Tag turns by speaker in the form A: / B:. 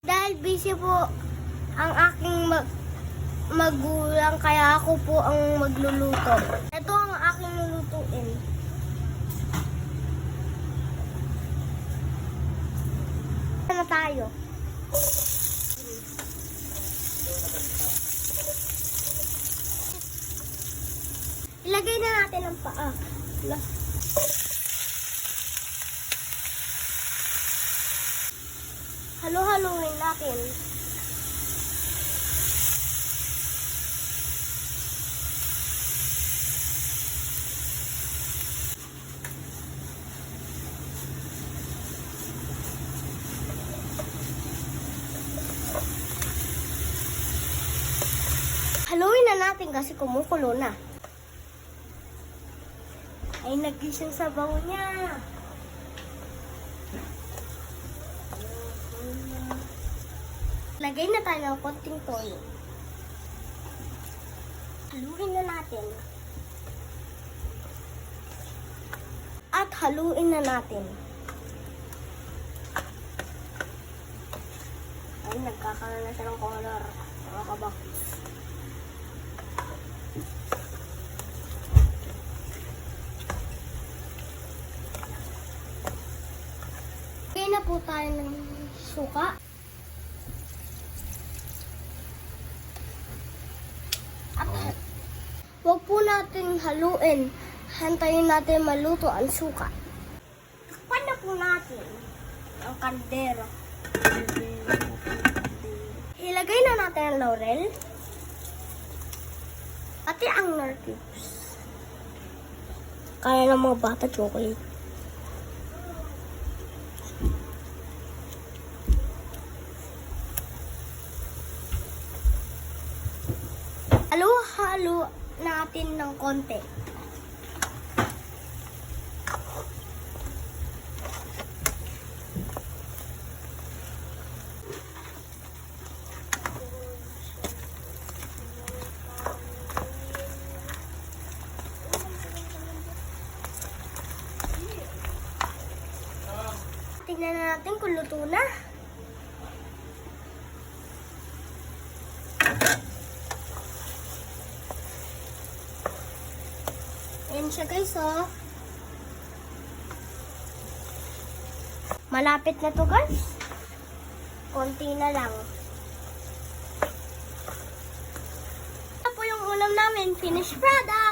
A: Dahil busy po ang aking magulang, kaya ako po ang magluluto. Ito ang aking lulutuin. Ano tayo? Ilagay na natin ang paa. Halo-haloin natin. Haluin na natin kasi kumukulo na. Ay, nag-gising sabaw niya. Lagay na tayo ng konting toyo. Haluin na natin. At haluin na natin. Ay, nagkakaroon na siya ng color. Mga kabak. Lagay na po tayo ng suka. At huwag po natin haluin. Hantayin natin maluto ang suka. Takpan na po natin ang kaldero. Ilagay na natin ang laurel. Pati ang nor cubes. Kaya ng mga bata chocolate. Halo-halo natin ng konti. Tingnan na natin kung luto na. Ayan siya guys, oh. Malapit na to guys. Konti na lang. Ito po yung ulam namin. Finished product!